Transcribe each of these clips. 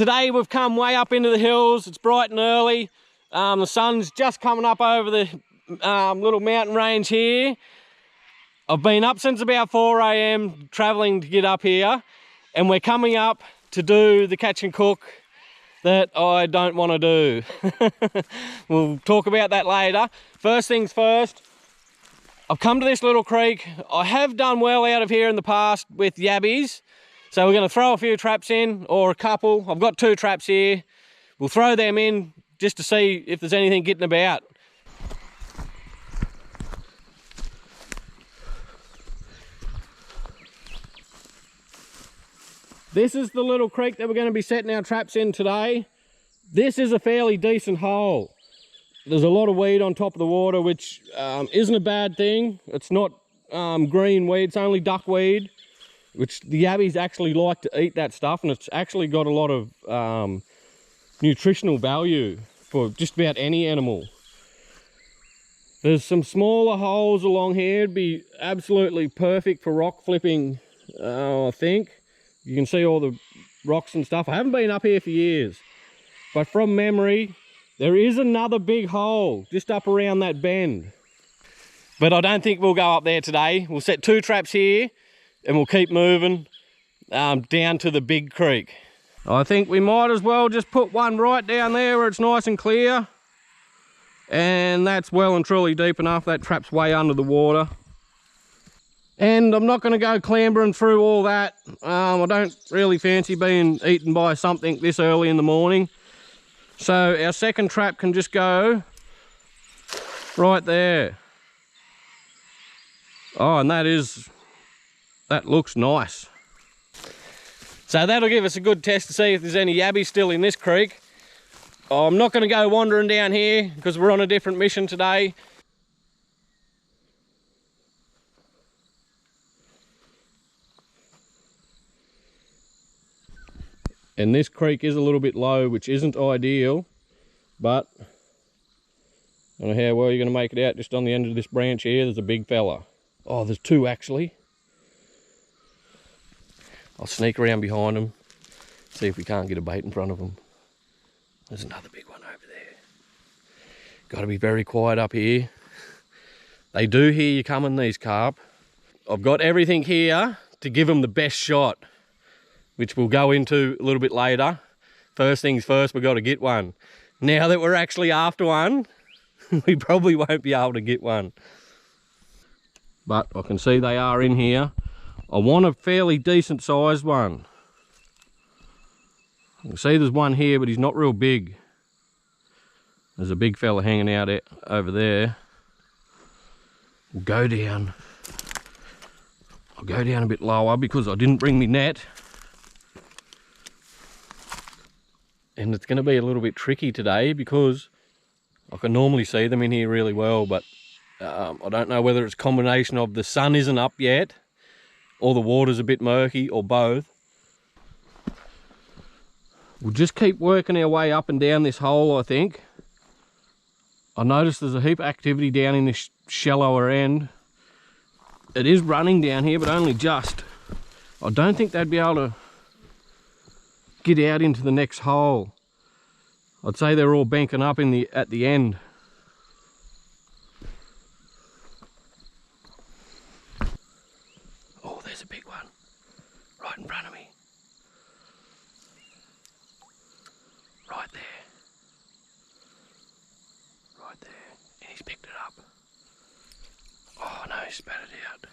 Today we've come way up into the hills. It's bright and early. The sun's just coming up over the little mountain range here. I've been up since about 4 AM traveling to get up here, and we're coming up to do the catch and cook that I don't want to do. We'll talk about that later. First things first, I've come to this little creek. I have done well out of here in the past with yabbies, so we're going to throw a few traps in, or a couple. I've got 2 traps here. We'll throw them in just to see if there's anything getting about. This is the little creek that we're going to be setting our traps in today. This is a fairly decent hole. There's a lot of weed on top of the water, which isn't a bad thing. It's not green weed, it's only duckweed, which the yabbies actually like to eat that stuff, and it's actually got a lot of nutritional value for just about any animal. There's some smaller holes along here. It'd be absolutely perfect for rock flipping, I think. You can see all the rocks and stuff. I haven't been up here for years, but from memory, there is another big hole just up around that bend. But I don't think we'll go up there today. We'll set 2 traps here and we'll keep moving down to the big creek. I think we might as well just put one right down there where it's nice and clear. And that's well and truly deep enough. That trap's way under the water. And I'm not going to go clambering through all that. I don't really fancy being eaten by something this early in the morning. So our second trap can just go right there. Oh, and that looks nice. So that'll give us a good test to see if there's any yabbies still in this creek. I'm not going to go wandering down here because we're on a different mission today. And this creek is a little bit low, which isn't ideal, but I don't know how well you're going to make it out. Just on the end of this branch here, there's a big fella. Oh, there's 2 actually. I'll sneak around behind them, see if we can't get a bait in front of them. There's another big one over there. Got to be very quiet up here. They do hear you coming, these carp. I've got everything here to give them the best shot, which we'll go into a little bit later. First things first, we've got to get one. Now that we're actually after one, we probably won't be able to get one. But I can see they are in here. I want a fairly decent sized one. You can see there's one here, but he's not real big. There's a big fella hanging out over there. We'll go down. I'll go down a bit lower because I didn't bring my net. And it's going to be a little bit tricky today because I can normally see them in here really well, but I don't know whether it's a combination of the sun isn't up yet or the water's a bit murky, or both. We'll just keep working our way up and down this hole, I think. I noticed there's a heap of activity down in this shallower end. It is running down here, but only just. I don't think they'd be able to get out into the next hole. I'd say they're all banking up at the end. Oh, there's a big one right in front of me. Right there. Right there. And he's picked it up. Oh no, he spat it out.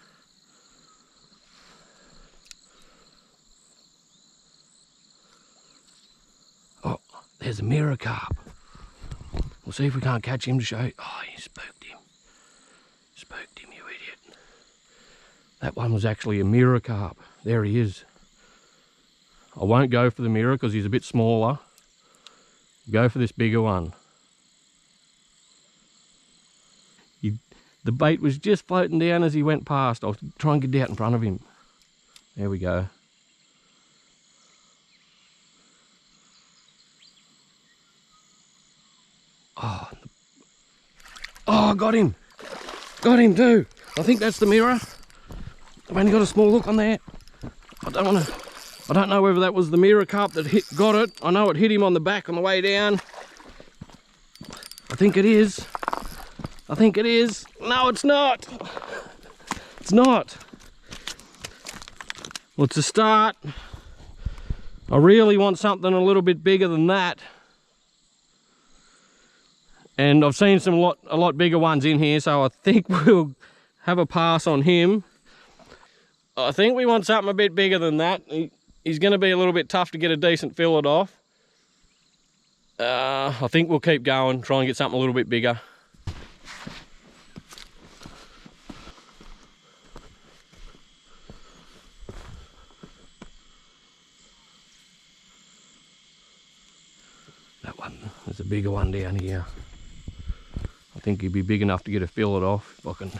There's a mirror carp. We'll see if we can't catch him to show you. Oh, you spooked him. Spooked him, you idiot. That one was actually a mirror carp. There he is. I won't go for the mirror because he's a bit smaller. Go for this bigger one. The bait was just floating down as he went past. I'll try and get out in front of him. There we go. Oh, got him. Got him too. I think that's the mirror. I've only got a small hook on there. I don't want to I don't know whether that was the mirror carp that got it. I know it hit him on the back on the way down. I think it is. I think it is. No, it's not. It's not. Well, it's a start. I really want something a little bit bigger than that. And I've seen a lot bigger ones in here, so I think we'll have a pass on him. I think we want something a bit bigger than that. He's going to be a little bit tough to get a decent fillet off. I think we'll keep going, try and get something a little bit bigger. That one, there's a bigger one down here. I think he'd be big enough to get a fillet off if I can.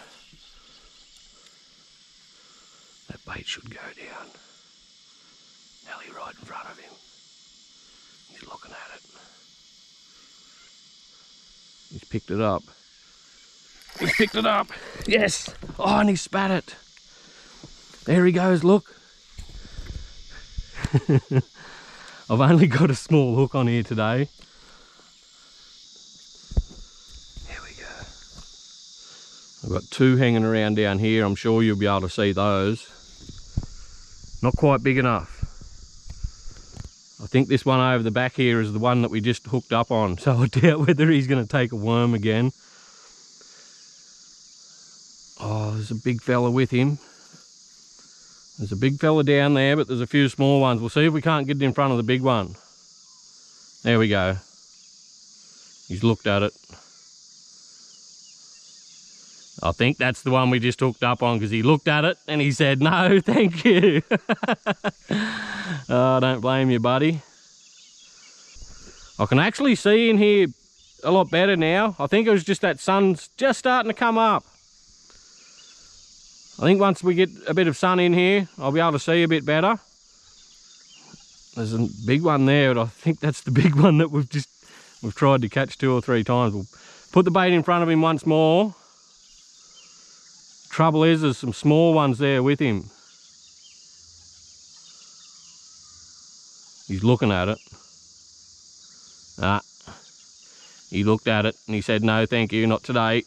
That bait should go down. Nearly right in front of him. He's looking at it. He's picked it up. He's picked it up. Yes. Oh, and he spat it. There he goes, look. I've only got a small hook on here today. There we go. I've got two hanging around down here. I'm sure you'll be able to see those. Not quite big enough. I think this one over the back here is the one that we just hooked up on, so I doubt whether he's going to take a worm again. Oh, there's a big fella with him. There's a big fella down there, but there's a few small ones. We'll see if we can't get it in front of the big one. There we go. He's looked at it. I think that's the one we just hooked up on, because he looked at it and he said, no, thank you. Oh, don't blame you, buddy. I can actually see in here a lot better now. I think it was just that sun's just starting to come up. I think once we get a bit of sun in here, I'll be able to see a bit better. There's a big one there, but I think that's the big one that we've tried to catch 2 or 3 times. We'll put the bait in front of him once more. Trouble is, there's some small ones there with him. He's looking at it. He looked at it and he said, no, thank you, not today.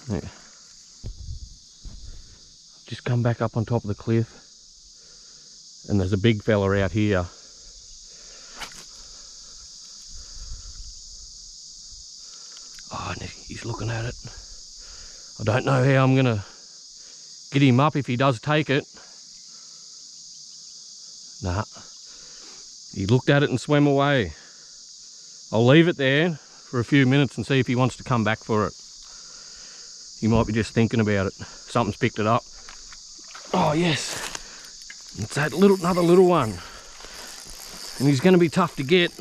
Yeah. Just come back up on top of the cliff. And there's a big fella out here. Oh, and he's looking at it. I don't know how I'm gonna get him up if he does take it. Nah, he looked at it and swam away. I'll leave it there for a few minutes and see if he wants to come back for it. He might be just thinking about it. Something's picked it up. Oh yes, it's that another little one. And he's gonna be tough to get.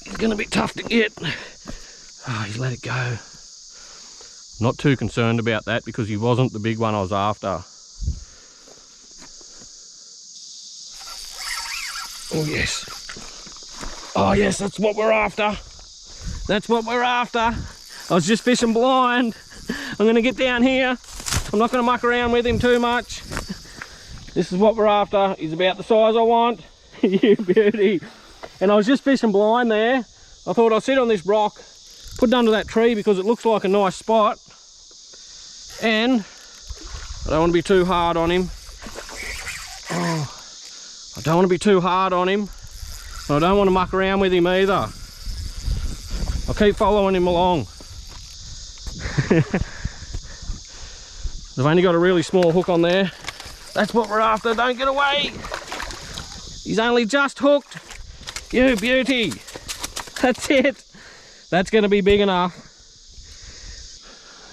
He's gonna be tough to get. Oh, he's let it go. Not too concerned about that because he wasn't the big one I was after. Oh yes. Oh yes, that's what we're after. That's what we're after. I was just fishing blind. I'm gonna get down here. I'm not gonna muck around with him too much. This is what we're after. He's about the size I want. You beauty. And I was just fishing blind there. I thought I'll sit on this rock, put it under that tree because it looks like a nice spot. And I don't want to be too hard on him. Oh, I don't want to be too hard on him. I don't want to muck around with him either. I'll keep following him along. I've only got a really small hook on there. That's what we're after. Don't get away. He's only just hooked. You beauty. That's it. That's going to be big enough.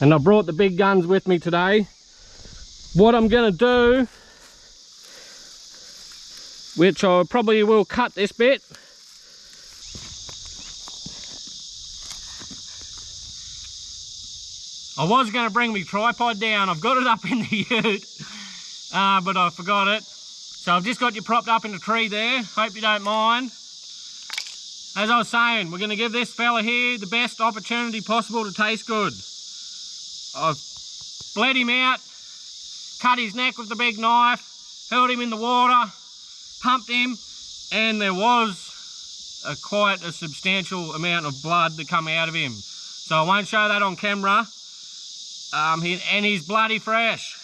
And I brought the big guns with me today. What I'm going to do, which I probably will cut this bit. I was going to bring my tripod down. I've got it up in the ute, but I forgot it. So I've just got you propped up in the tree there. Hope you don't mind. As I was saying, we're going to give this fella here the best opportunity possible to taste good. I've bled him out. cut his neck with the big knife, held him in the water, pumped him, and there was quite a substantial amount of blood that come out of him. So I won't show that on camera. And he's bloody fresh.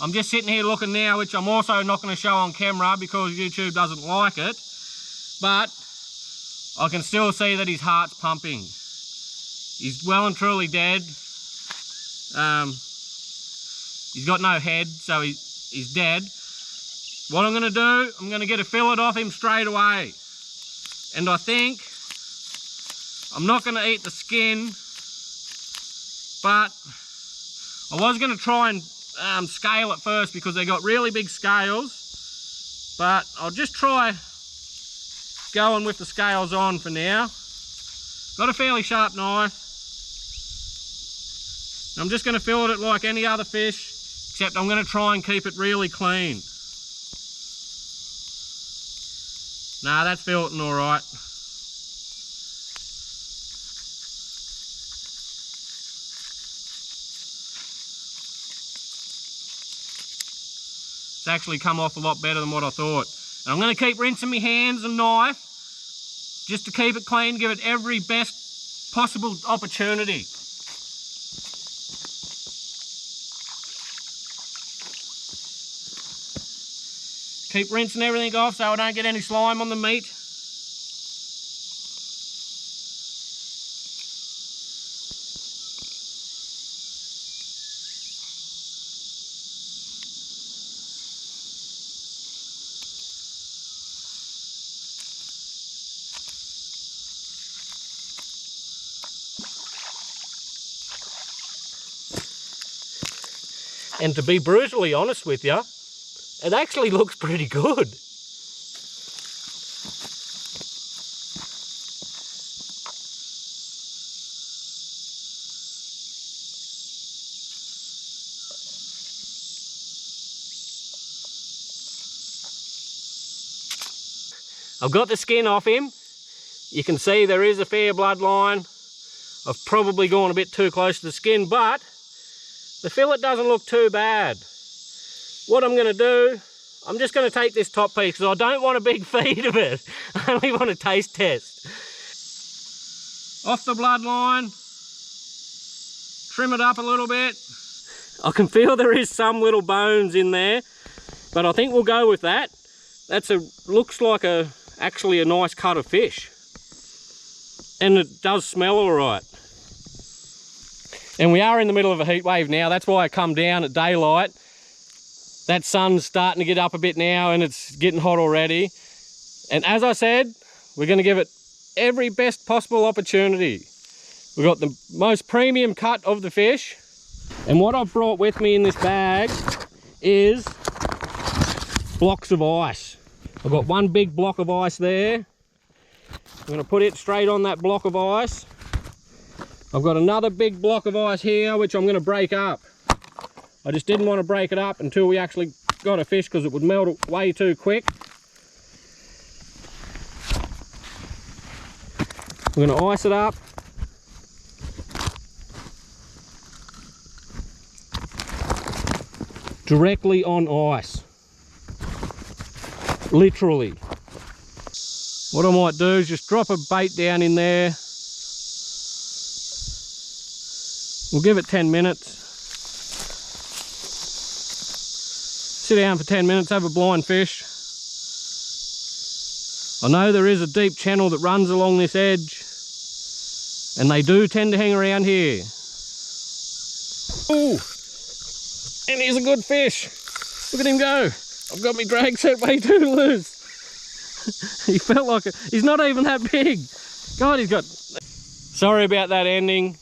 I'm just sitting here looking now, which I'm also not going to show on camera because YouTube doesn't like it. But I can still see that his heart's pumping. He's well and truly dead. He's got no head, so he's dead. What I'm going to do, I'm going to get a fillet off him straight away. And I think I'm not going to eat the skin, but I was going to try and scale it first because they got really big scales, but I'll just try going with the scales on for now. Got a fairly sharp knife. I'm just going to fillet it like any other fish, except I'm going to try and keep it really clean. Nah, that's filleting all right. It's actually come off a lot better than what I thought. And I'm going to keep rinsing my hands and knife just to keep it clean, give it every best possible opportunity. Keep rinsing everything off so I don't get any slime on the meat. And to be brutally honest with you, it actually looks pretty good. I've got the skin off him. You can see there is a fair bloodline. I've probably gone a bit too close to the skin, but the fillet doesn't look too bad. What I'm going to do, I'm just going to take this top piece because I don't want a big feed of it. I only want a taste test. Off the bloodline. Trim it up a little bit. I can feel there is some little bones in there, but I think we'll go with that. Looks like actually a nice cut of fish. And it does smell all right. And we are in the middle of a heat wave now. That's why I come down at daylight. That sun's starting to get up a bit now and it's getting hot already. And as I said, we're going to give it every best possible opportunity. We've got the most premium cut of the fish. And what I've brought with me in this bag is blocks of ice. I've got one big block of ice there. I'm going to put it straight on that block of ice. I've got another big block of ice here, which I'm going to break up. I just didn't want to break it up until we actually got a fish because it would melt way too quick. I'm going to ice it up. Directly on ice. Literally. What I might do is just drop a bait down in there. We'll give it 10 minutes. Sit down for 10 minutes, have a blind fish. I know there is a deep channel that runs along this edge, and they do tend to hang around here. Ooh, and here's a good fish. Look at him go. I've got my drag set way too loose. He felt like he's not even that big. God, he's got... Sorry about that ending.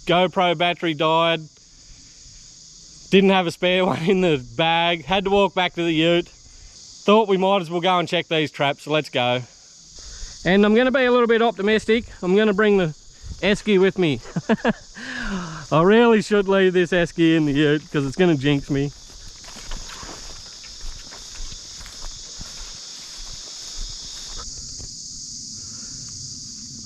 GoPro battery died. Didn't have a spare one in the bag. Had to walk back to the ute. Thought we might as well go and check these traps, so let's go. And I'm going to be a little bit optimistic. I'm going to bring the esky with me. I really should leave this esky in the ute because it's going to jinx me.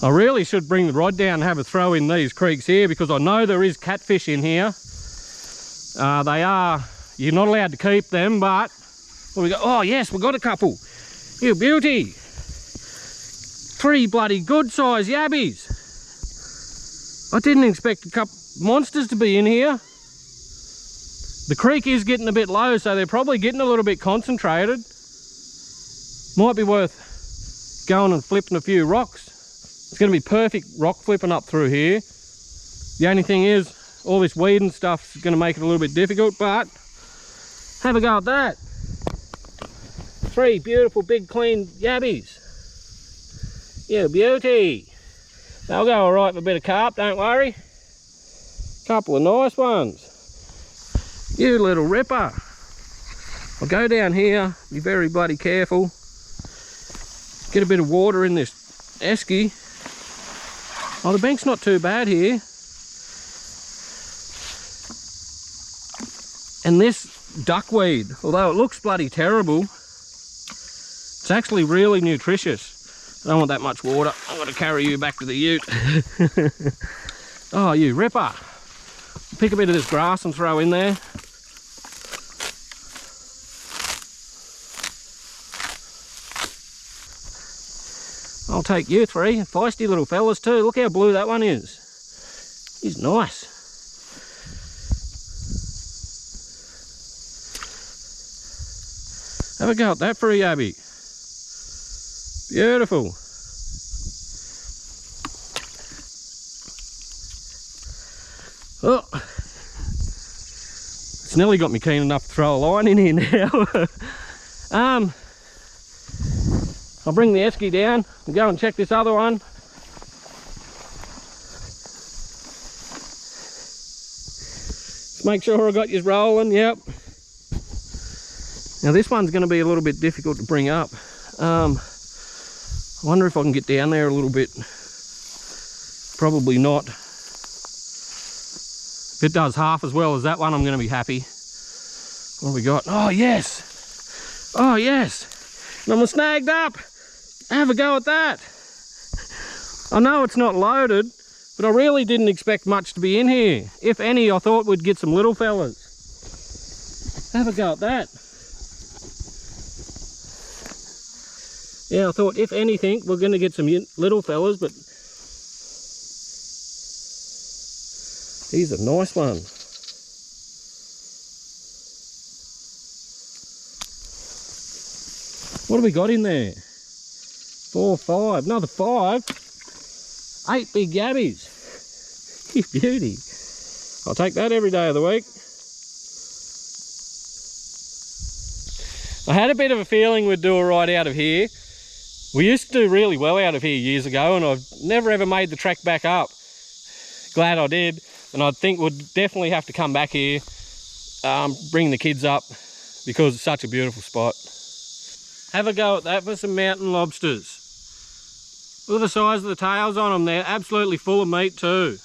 I really should bring the rod down and have a throw in these creeks here because I know there is catfish in here. They are You're not allowed to keep them, but what we got? Oh yes, we got a couple. You beauty. 3 bloody good size yabbies. I didn't expect a couple monsters to be in here. The creek is getting a bit low, so they're probably getting a little bit concentrated. Might be worth going and flipping a few rocks. It's going to be perfect rock flipping up through here. The only thing is, all this weed and stuff is going to make it a little bit difficult, but have a go at that. 3 beautiful big clean yabbies. Yeah, beauty. They'll go all right with a bit of carp, don't worry. Couple of nice ones. You little ripper. I'll go down here, be very bloody careful. Get a bit of water in this esky. Oh, the bank's not too bad here. And this duckweed, although it looks bloody terrible, it's actually really nutritious. I don't want that much water. I'm going to carry you back to the ute. Oh, you ripper. Pick a bit of this grass and throw in there. I'll take you 3. Feisty little fellas too. Look how blue that one is. He's nice. Have a go at that for a yabby. Beautiful. Oh, it's nearly got me keen enough to throw a line in here now. I'll bring the esky down and go and check this other one. Just make sure I got you rolling. Yep. Now this one's going to be a little bit difficult to bring up. I wonder if I can get down there a little bit. Probably not. If it does half as well as that one, I'm going to be happy. What have we got? Oh yes. Oh yes. And I'm snagged up. Have a go at that. I know it's not loaded, but I really didn't expect much to be in here. If any, I thought we'd get some little fellas. Have a go at that. Yeah, I thought if anything, we're going to get some little fellas, but these are nice ones. What have we got in there? 4, 5, another 5. 8 big yabbies. You beauty. I'll take that every day of the week. I had a bit of a feeling we'd do all right out of here. We used to do really well out of here years ago, and I've never ever made the trek back up. Glad I did, and I think we'll definitely have to come back here, bring the kids up, because it's such a beautiful spot. Have a go at that for some mountain lobsters. Look at the size of the tails on them. They're absolutely full of meat too.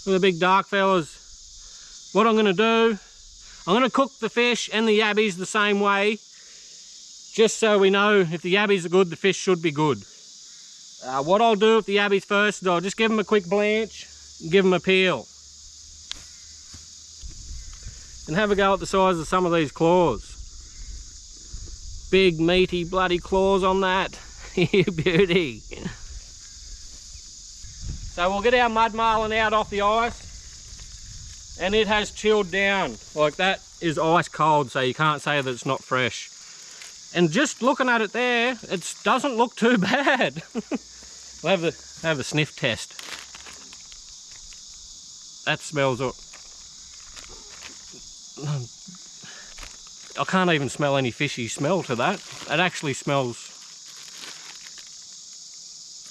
Look at the big dark fellas. What I'm going to do, I'm going to cook the fish and the yabbies the same way, just so we know if the yabbies are good, the fish should be good. What I'll do with the yabbies first is I'll just give them a quick blanch and give them a peel. And have a go at the size of some of these claws. Big meaty bloody claws on that. You beauty. So we'll get our mud marlin out off the ice, and it has chilled down. Like, that is ice cold, so you can't say that it's not fresh. And just looking at it there, it doesn't look too bad. We'll have a sniff test. That smells. I can't even smell any fishy smell to that. It actually smells.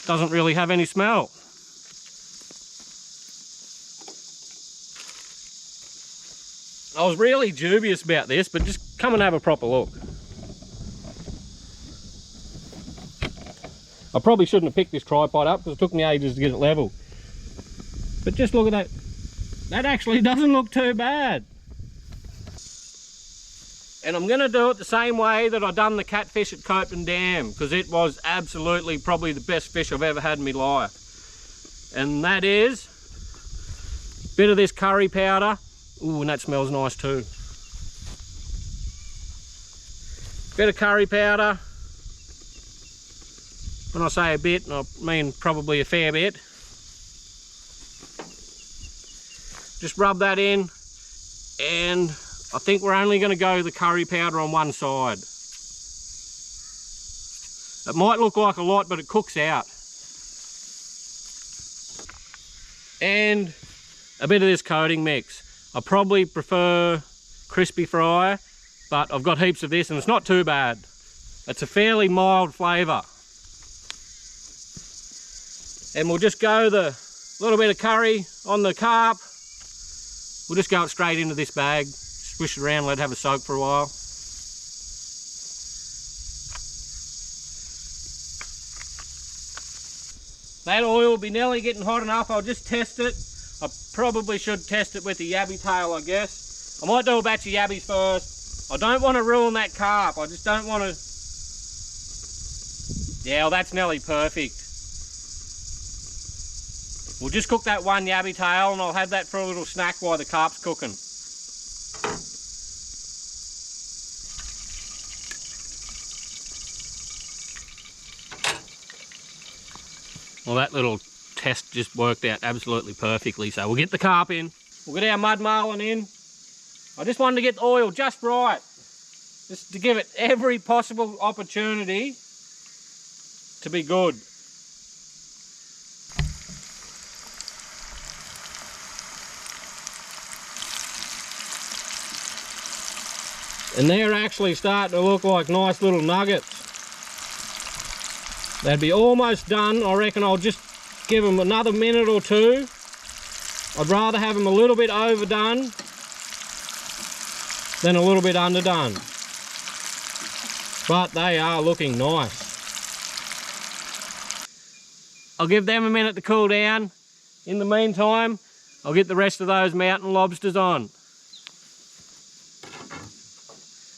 Doesn't really have any smell. I was really dubious about this, but just come and have a proper look. I probably shouldn't have picked this tripod up because it took me ages to get it level. But just look at that. That actually doesn't look too bad. And I'm going to do it the same way that I done the catfish at Copeland Dam, because it was absolutely probably the best fish I've ever had in my life. And that is a bit of this curry powder. Ooh, and that smells nice too. Bit of curry powder. When I say a bit, I mean probably a fair bit. Just rub that in, and I think we're only going to go the curry powder on one side. It might look like a lot, but it cooks out. And a bit of this coating mix. I probably prefer crispy fry, but I've got heaps of this and it's not too bad. It's a fairly mild flavour. And we'll just go the little bit of curry on the carp. We'll just go it straight into this bag, swish it around, let it have a soak for a while. That oil will be nearly getting hot enough. I'll just test it. I probably should test it with the yabby tail, I guess. I might do a batch of yabbies first. I don't want to ruin that carp. I just don't want to... Yeah, well, that's nearly perfect. We'll just cook that one yabby tail and I'll have that for a little snack while the carp's cooking. Well, that little test just worked out absolutely perfectly. So we'll get the carp in. We'll get our mud marlin in. I just wanted to get the oil just right. Just to give it every possible opportunity to be good. And they're actually starting to look like nice little nuggets. They'd be almost done. I reckon I'll just give them another minute or two. I'd rather have them a little bit overdone than a little bit underdone. But they are looking nice. I'll give them a minute to cool down. In the meantime, I'll get the rest of those mountain lobsters on.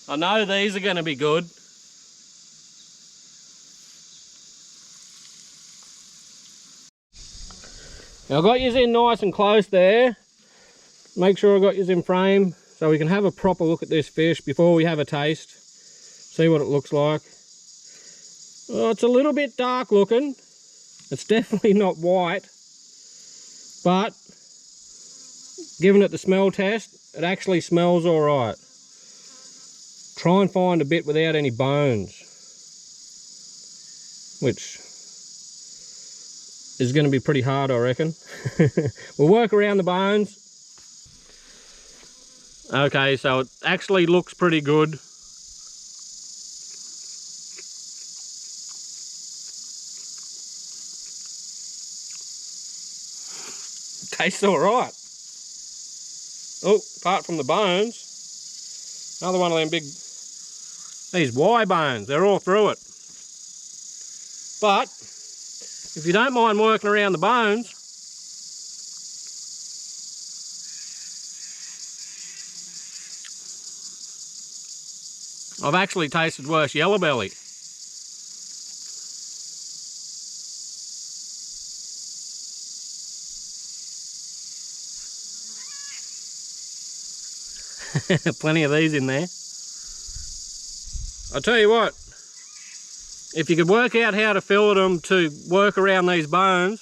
I know these are going to be good. Now I've got yours in nice and close there. Make sure I got yours in frame so we can have a proper look at this fish before we have a taste. See what it looks like. Oh, it's a little bit dark looking. It's definitely not white. But giving it the smell test, it actually smells alright. Try and find a bit without any bones, which is going to be pretty hard, I reckon. We'll work around the bones. Okay, so it actually looks pretty good. Tastes all right. Oh, apart from the bones, another one of them big, these Y bones, they're all through it. But if you don't mind working around the bones, I've actually tasted worse yellow belly. Plenty of these in there. I'll tell you what, if you could work out how to fillet them to work around these bones,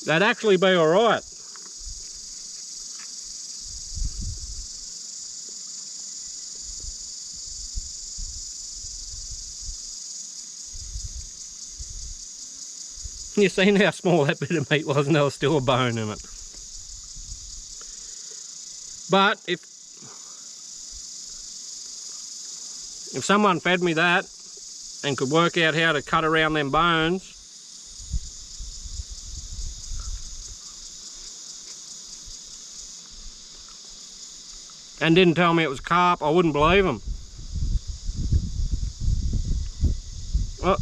that'd actually be all right. You seen how small that bit of meat was and there was still a bone in it. But if someone fed me that and could work out how to cut around them bones, and didn't tell me it was carp, I wouldn't believe them. Well,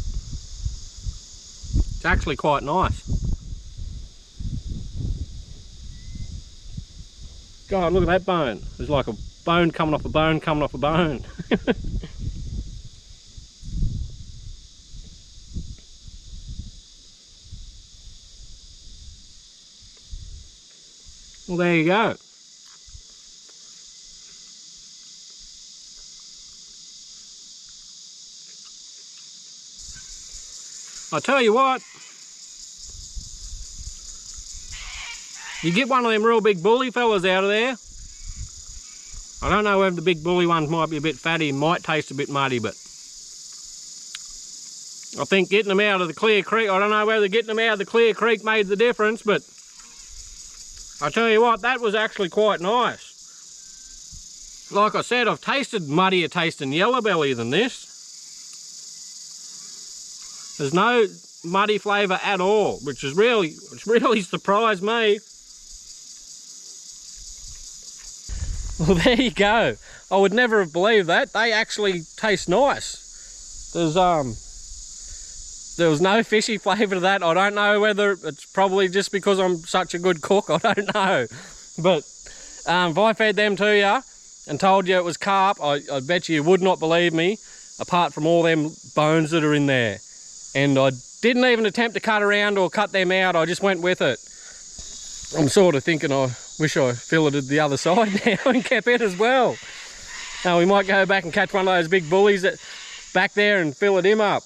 it's actually quite nice. God, look at that bone. There's like a bone coming off a bone coming off a bone. Well, there you go. I tell you what, you get one of them real big bully fellas out of there. I don't know whether the big bully ones might be a bit fatty and might taste a bit muddy, but I think getting them out of the clear creek, I don't know whether getting them out of the clear creek made the difference, but I tell you what, that was actually quite nice. Like I said, I've tasted muddier tasting yellow belly than this. There's no muddy flavour at all, which really surprised me. Well, there you go. I would never have believed that. They actually taste nice. There was no fishy flavour to that. I don't know whether it's probably just because I'm such a good cook. I don't know. But if I fed them to you and told you it was carp, I bet you would not believe me, apart from all them bones that are in there. And I didn't even attempt to cut around or cut them out. I just went with it. I'm sort of thinking I wish I filleted the other side now and kept it as well. Now we might go back and catch one of those big bullies that back there and fillet him up.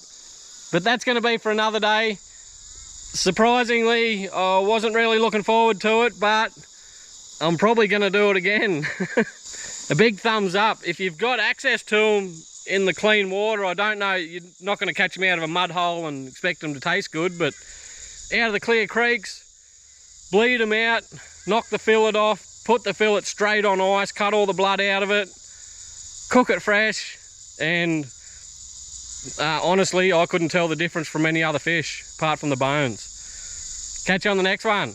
But that's going to be for another day. Surprisingly, I wasn't really looking forward to it, but I'm probably going to do it again. A big thumbs up. If you've got access to them in the clean water, I don't know, you're not going to catch them out of a mud hole and expect them to taste good, but out of the clear creeks, bleed them out, knock the fillet off, put the fillet straight on ice, cut all the blood out of it, cook it fresh, and honestly, I couldn't tell the difference from any other fish apart from the bones. Catch you on the next one.